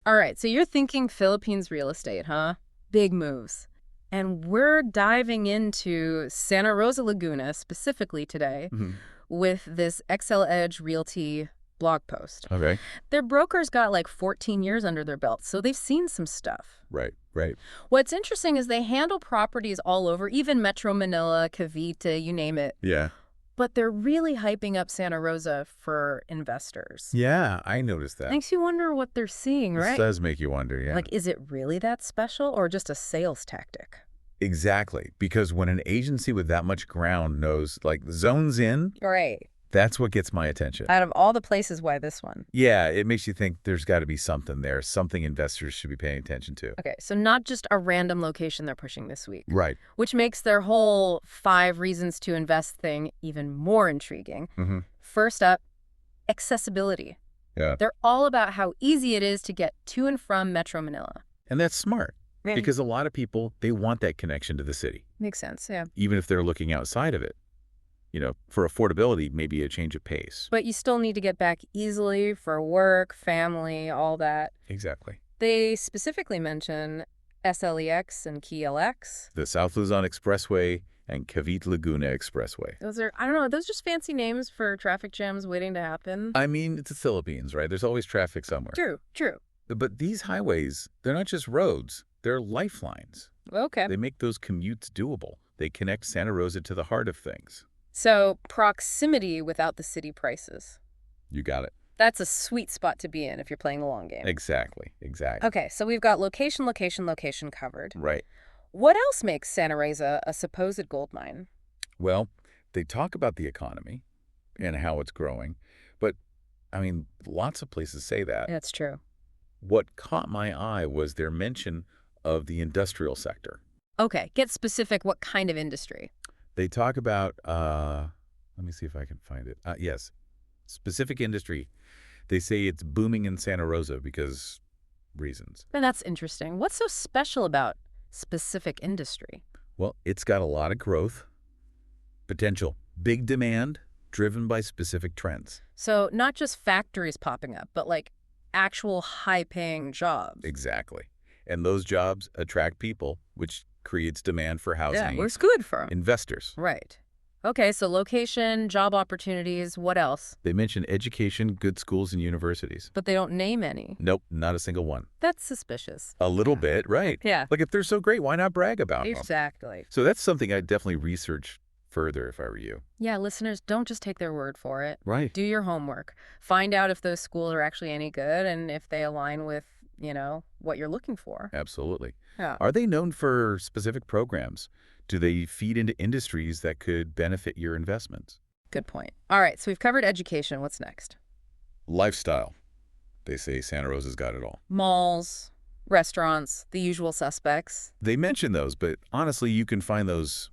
All right, so you're thinking Philippines real estate, huh? Big moves. And we're diving into Santa Rosa Laguna specifically today Mhm. with this ExcelEdge Realty blog post. Okay. Their brokers got like 14 years under their belt, so they've seen some stuff. Right, right. What's interesting is they handle properties all over, even Metro Manila, Cavite, you name it. Yeah. But they're really hyping up Santa Rosa for investors. Yeah, I noticed that. Makes you wonder what they're seeing, This right? does make you wonder, yeah. Like, is it really that special or just a sales tactic? Exactly. Because when an agency with that much ground knows, like, zones in, Right. that's what gets my attention. Out of all the places, why this one? Yeah, it makes you think there's got to be something there, something investors should be paying attention to. Okay, so not just a random location they're pushing this week. Right. Which makes their whole 5 reasons to invest thing even more intriguing. Mm-hmm. First up, accessibility. Yeah. They're all about how easy it is to get to and from Metro Manila. And that's smart. Because a lot of people, they want that connection to the city, Makes sense, yeah. even if they're looking outside of it. You know, for affordability, maybe a change of pace. But you still need to get back easily for work, family, all that. Exactly. They specifically mention SLEX and KeyLX. The South Luzon Expressway and Cavite Laguna Expressway. Those are, I don't know, are those just fancy names for traffic jams waiting to happen? I mean, it's the Philippines, right? There's always traffic somewhere. True, true. But these highways, they're not just roads. They're lifelines. Okay. They make those commutes doable. They connect Santa Rosa to the heart of things. So proximity without the city prices. You got it. That's a sweet spot to be in if you're playing the long game. Exactly. Exactly. Okay, so we've got location, location, location covered. Right. What else makes Santa Rosa a supposed gold mine? Well, they talk about the economy and how it's growing. But, I mean, lots of places say that. That's true. What caught my eye was their mention of the industrial sector. Okay, get specific. What kind of industry? They talk about, let me see if I can find it. Yes, specific industry. They say it's booming in Santa Rosa because reasons. And that's interesting. What's so special about specific industry? Well, it's got a lot of growth, potential, big demand, driven by specific trends. So not just factories popping up, but like actual high-paying jobs. Exactly. And those jobs attract people, which creates demand for housing. Yeah, works good for them. Investors. Right. Okay, so location, job opportunities, what else? They mention education, good schools, and universities. But they don't name any. Nope, not a single one. That's suspicious. A little bit, right. Yeah. Like, if they're so great, why not brag about them? Exactly. So that's something I'd definitely research further if I were you. Yeah, listeners, don't just take their word for it. Right. Do your homework. Find out if those schools are actually any good and if they align with, what you're looking for. Absolutely. Yeah. Are they known for specific programs? Do they feed into industries that could benefit your investments? Good point. All right, so we've covered education. What's next? Lifestyle. They say Santa Rosa's got it all. Malls, restaurants, the usual suspects. They mention those, but honestly, you can find those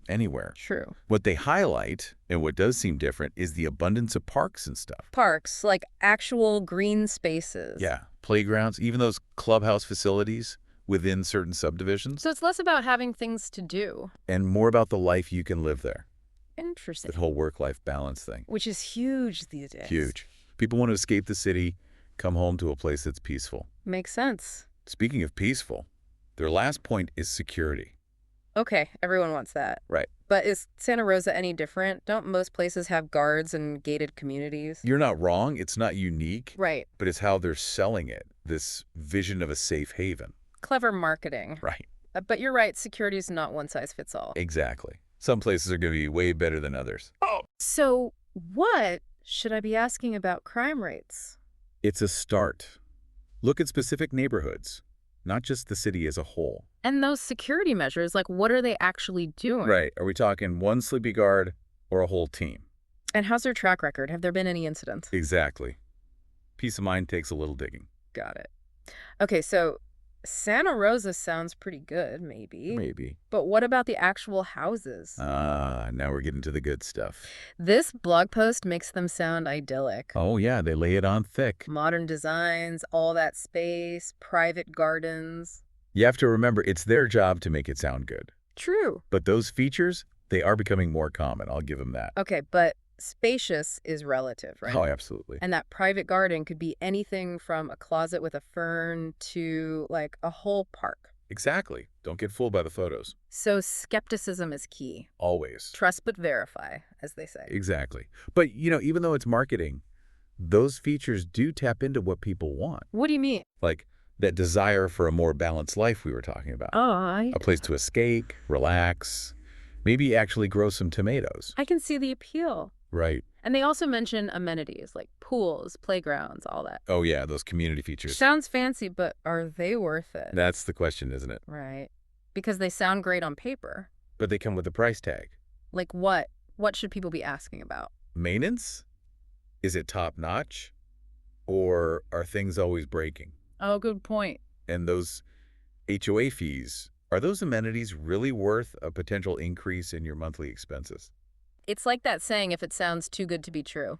anywhere. True. What they highlight, and what does seem different, is the abundance of parks and stuff. Parks, like actual green spaces. Yeah, playgrounds, even those clubhouse facilities within certain subdivisions, So it's less about having things to do. and more about the life you can live there. Interesting. That whole work-life balance thing. Which is huge these days. Huge. People want to escape the city, come home to a place that's peaceful. Makes sense. Speaking of peaceful, their last point is security. Okay, everyone wants that. Right. But is Santa Rosa any different? Don't most places have guards and gated communities? You're not wrong. It's not unique, Right. but it's how they're selling it, this vision of a safe haven. Clever marketing. Right. But you're right, security is not one size fits all. Exactly. Some places are going to be way better than others. So what should I be asking about crime rates? It's a start. Look at specific neighborhoods, not just the city as a whole. And those security measures, like what are they actually doing? Right. Are we talking one sleepy guard or a whole team? And how's their track record? Have there been any incidents? Exactly. Peace of mind takes a little digging. Got it. Okay, so Santa Rosa sounds pretty good, maybe. Maybe. But what about the actual houses? Now we're getting to the good stuff. This blog post makes them sound idyllic. Oh, yeah, they lay it on thick. Modern designs, all that space, private gardens. You have to remember, it's their job to make it sound good. True. But those features, they are becoming more common. I'll give them that. Okay, but spacious is relative, right? Oh, absolutely. And that private garden could be anything from a closet with a fern to like a whole park. Exactly. Don't get fooled by the photos. So skepticism is key. Always. Trust but verify, as they say. Exactly. But, even though it's marketing, those features do tap into what people want. What do you mean? Like that desire for a more balanced life we were talking about. Oh, A place to escape, relax, maybe actually grow some tomatoes. I can see the appeal. Right. And they also mention amenities like pools, playgrounds, all that. Oh, yeah, those community features. Sounds fancy, but are they worth it? That's the question, isn't it? Right. Because they sound great on paper. But they come with a price tag. Like what? What should people be asking about? Maintenance? Is it top-notch? Or are things always breaking? Oh, good point. And those HOA fees, are those amenities really worth a potential increase in your monthly expenses? It's like that saying, if it sounds too good to be true.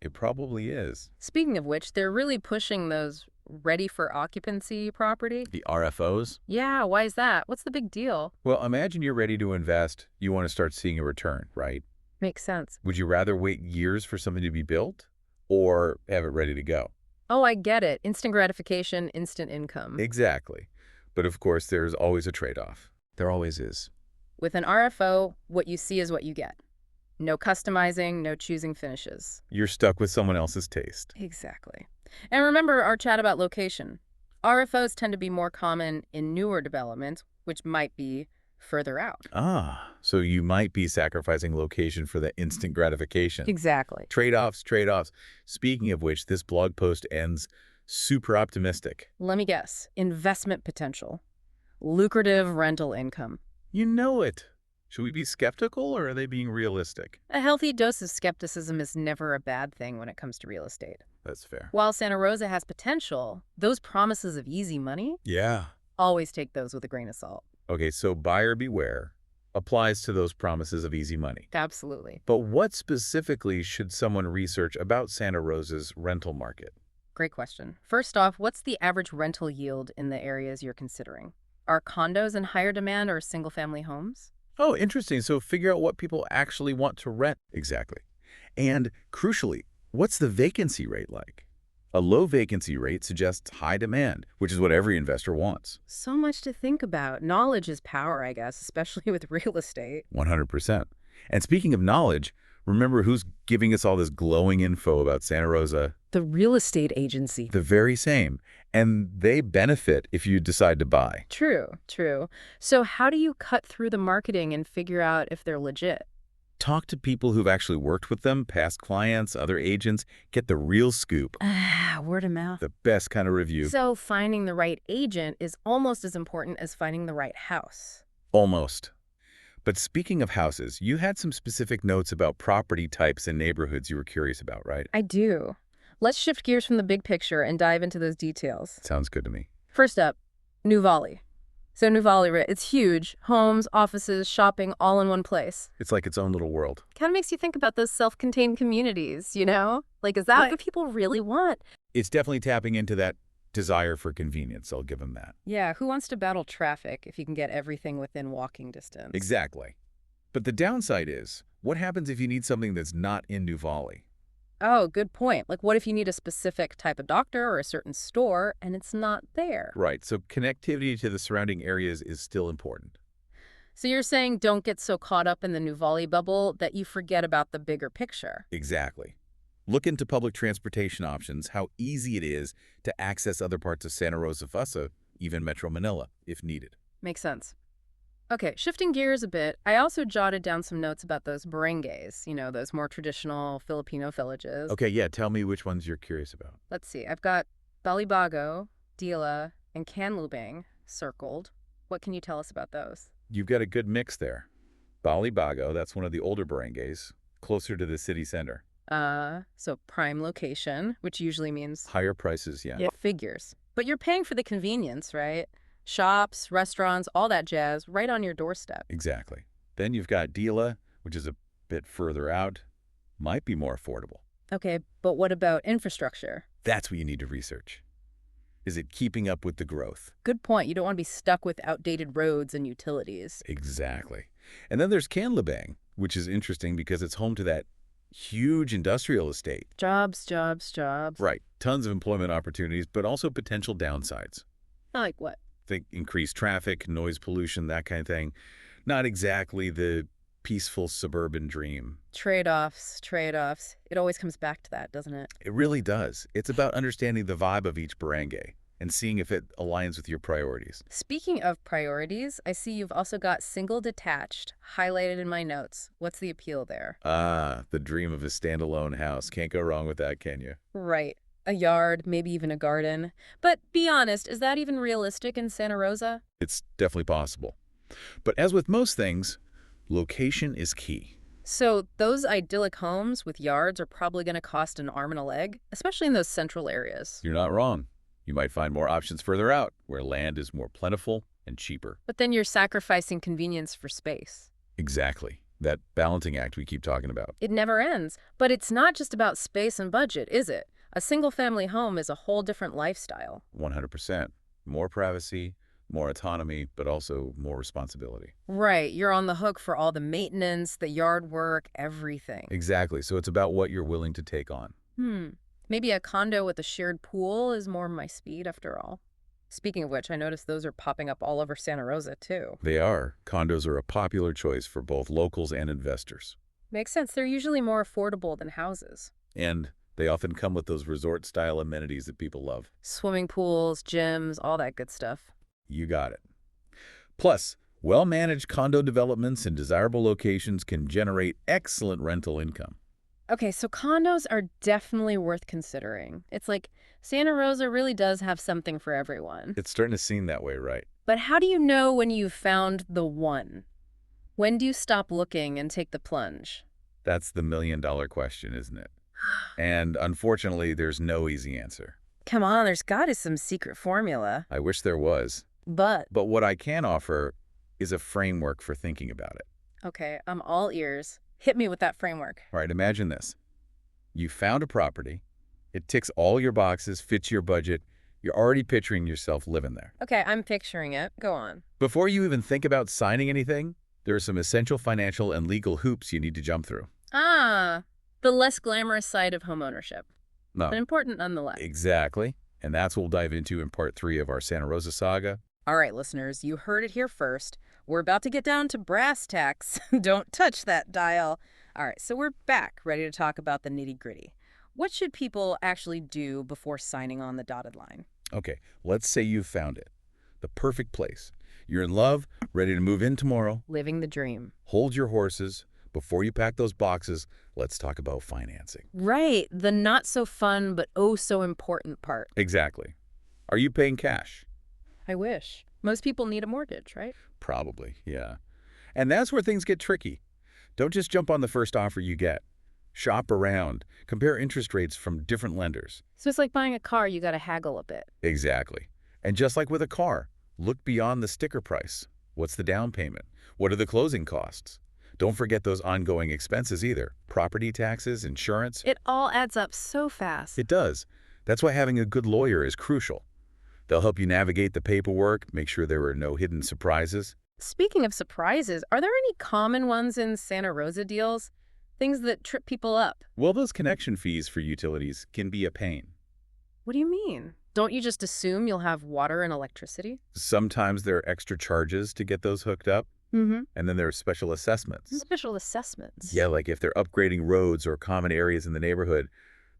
It probably is. Speaking of which, they're really pushing those ready for occupancy property. The RFOs? Yeah, why is that? What's the big deal? Well, imagine you're ready to invest. You want to start seeing a return, right? Makes sense. Would you rather wait years for something to be built or have it ready to go? Oh, I get it. Instant gratification, instant income. Exactly. But of course, there's always a trade-off. There always is. With an RFO, what you see is what you get. No customizing, no choosing finishes. You're stuck with someone else's taste. Exactly. And remember our chat about location. RFOs tend to be more common in newer developments, which might be further out. Ah, so you might be sacrificing location for the instant gratification. Exactly. Trade-offs, trade-offs. Speaking of which, this blog post ends super optimistic. Let me guess. Investment potential. Lucrative rental income. You know it. Should we be skeptical or are they being realistic? A healthy dose of skepticism is never a bad thing when it comes to real estate. That's fair. While Santa Rosa has potential, those promises of easy money, Yeah. always take those with a grain of salt. Okay, so buyer beware applies to those promises of easy money. Absolutely. But what specifically should someone research about Santa Rosa's rental market? Great question. First off, what's the average rental yield in the areas you're considering? Are condos in higher demand or single-family homes? Oh, interesting. So figure out what people actually want to rent. Exactly. And crucially, what's the vacancy rate like? A low vacancy rate suggests high demand, which is what every investor wants. So much to think about. Knowledge is power, I guess, especially with real estate. 100%. And speaking of knowledge, remember who's giving us all this glowing info about Santa Rosa? The real estate agency. The very same. And they benefit if you decide to buy. True, true. So how do you cut through the marketing and figure out if they're legit? Talk to people who've actually worked with them, past clients, other agents. Get the real scoop. Word of mouth. The best kind of review. So finding the right agent is almost as important as finding the right house. Almost. But speaking of houses, you had some specific notes about property types and neighborhoods you were curious about, right? I do. Let's shift gears from the big picture and dive into those details. Sounds good to me. First up, New Valley. So New Valley, it's huge. Homes, offices, shopping, all in one place. It's like its own little world. Kind of makes you think about those self-contained communities, you know? Like, is that what people really want? It's definitely tapping into that desire for convenience. I'll give them that. Yeah, who wants to battle traffic if you can get everything within walking distance? Exactly. But the downside is, what happens if you need something that's not in New Valley? Oh, good point. Like, what if you need a specific type of doctor or a certain store and it's not there? Right, so connectivity to the surrounding areas is still important. So you're saying don't get so caught up in the New Valley bubble that you forget about the bigger picture. Exactly. Look into public transportation options, how easy it is to access other parts of Santa Rosa Fussa, even Metro Manila, if needed. Makes sense. Okay, shifting gears a bit, I also jotted down some notes about those barangays, you know, those more traditional Filipino villages. Okay, yeah, tell me which ones you're curious about. Let's see, I've got Balibago, Dila, and Canlubang circled. What can you tell us about those? You've got a good mix there. Balibago, that's one of the older barangays, closer to the city center. So prime location, which usually means Higher prices, yeah. figures. But you're paying for the convenience, right? Shops, restaurants, all that jazz, right on your doorstep. Exactly. Then you've got Dila, which is a bit further out. Might be more affordable. Okay, but what about infrastructure? That's what you need to research. Is it keeping up with the growth? Good point. You don't want to be stuck with outdated roads and utilities. Exactly. And then there's Canlubang, which is interesting because it's home to that Huge industrial estate. Jobs, jobs, jobs. Right. Tons of employment opportunities, but also potential downsides. Like what? Think increased traffic, noise pollution, that kind of thing. Not exactly the peaceful suburban dream. Trade-offs, trade-offs. It always comes back to that, doesn't it? It really does. It's about understanding the vibe of each barangay and seeing if it aligns with your priorities. Speaking of priorities, I see you've also got single detached highlighted in my notes. What's the appeal there? Ah, the dream of a standalone house. Can't go wrong with that, can you? Right. A yard, maybe even a garden. But be honest, is that even realistic in Santa Rosa? It's definitely possible. But as with most things, location is key. So those idyllic homes with yards are probably going to cost an arm and a leg, especially in those central areas. You're not wrong. You might find more options further out, where land is more plentiful and cheaper. But then you're sacrificing convenience for space. Exactly. That balancing act we keep talking about. It never ends. But it's not just about space and budget, is it? A single-family home is a whole different lifestyle. 100%. More privacy, more autonomy, but also more responsibility. Right, you're on the hook for all the maintenance, the yard work, everything. Exactly. So it's about what you're willing to take on. Maybe a condo with a shared pool is more my speed after all. Speaking of which, I noticed those are popping up all over Santa Rosa, too. They are. Condos are a popular choice for both locals and investors. Makes sense. They're usually more affordable than houses. And they often come with those resort-style amenities that people love. Swimming pools, gyms, all that good stuff. You got it. Plus, well-managed condo developments in desirable locations can generate excellent rental income. Okay, so condos are definitely worth considering. It's like Santa Rosa really does have something for everyone. It's starting to seem that way, right? But how do you know when you've found the one? When do you stop looking and take the plunge? That's the million-dollar question, isn't it? And unfortunately, there's no easy answer. Come on, there's gotta be some secret formula. I wish there was. But But what I can offer is a framework for thinking about it. okay, I'm all ears. Hit me with that framework. All right, imagine this. You found a property. It ticks all your boxes, fits your budget. You're already picturing yourself living there. Okay, I'm picturing it. Go on. Before you even think about signing anything, there are some essential financial and legal hoops you need to jump through. Ah, the less glamorous side of homeownership, No, but important nonetheless. exactly. And that's what we'll dive into in part 3 of our Santa Rosa saga. All right, listeners, you heard it here first. We're about to get down to brass tacks. Don't touch that dial. All right, so we're back, ready to talk about the nitty-gritty. What should people actually do before signing on the dotted line? Okay, let's say you've found it. The perfect place. You're in love, ready to move in tomorrow. Living the dream. Hold your horses. Before you pack those boxes, let's talk about financing. Right, the not so fun but oh so important part. Exactly. Are you paying cash? I wish. Most people need a mortgage, right? Probably, yeah. And that's where things get tricky. Don't just jump on the first offer you get. Shop around. Compare interest rates from different lenders. So it's like buying a car, you gotta haggle a bit. Exactly. And just like with a car, look beyond the sticker price. What's the down payment? What are the closing costs? Don't forget those ongoing expenses either. Property taxes, insurance. It all adds up so fast. It does. That's why having a good lawyer is crucial. They'll help you navigate the paperwork, make sure there are no hidden surprises. Speaking of surprises, are there any common ones in Santa Rosa deals? Things that trip people up? Well, those connection fees for utilities can be a pain. What do you mean? Don't you just assume you'll have water and electricity? Sometimes there are extra charges to get those hooked up, Mm-hmm. and then there are special assessments. Special assessments. Yeah, like if they're upgrading roads or common areas in the neighborhood,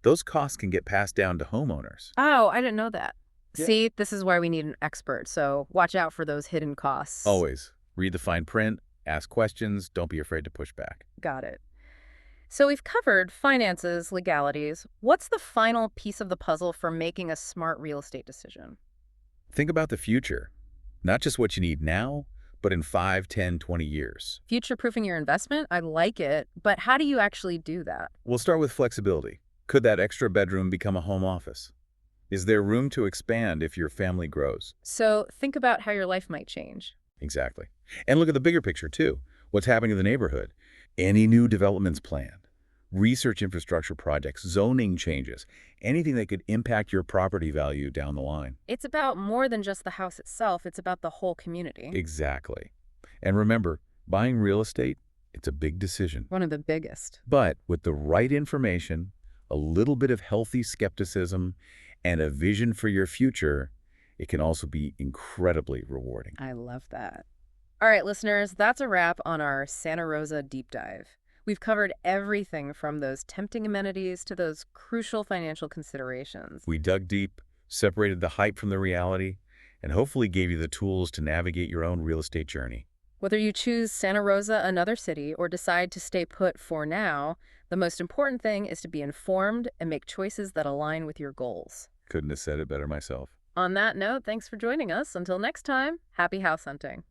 those costs can get passed down to homeowners. Oh, I didn't know that. Yeah. See, this is why we need an expert, so watch out for those hidden costs. Always. Read the fine print, ask questions, don't be afraid to push back. Got it. So we've covered finances, legalities. What's the final piece of the puzzle for making a smart real estate decision? Think about the future. Not just what you need now, but in 5, 10, 20 years. Future-proofing your investment? I like it, but how do you actually do that? We'll start with flexibility. Could that extra bedroom become a home office? Is there room to expand if your family grows? So think about how your life might change. Exactly. And look at the bigger picture, too. What's happening in the neighborhood? Any new developments planned? Research infrastructure projects, zoning changes, anything that could impact your property value down the line. It's about more than just the house itself. It's about the whole community. Exactly. And remember, buying real estate It's a big decision. One of the biggest. But with the right information, a little bit of healthy skepticism, and a vision for your future, it can also be incredibly rewarding. I love that. All right, listeners, that's a wrap on our Santa Rosa deep dive. We've covered everything from those tempting amenities to those crucial financial considerations. We dug deep, separated the hype from the reality, and hopefully gave you the tools to navigate your own real estate journey. Whether you choose Santa Rosa, another city, or decide to stay put for now, the most important thing is to be informed and make choices that align with your goals. Couldn't have said it better myself. On that note, thanks for joining us. Until next time, happy house hunting.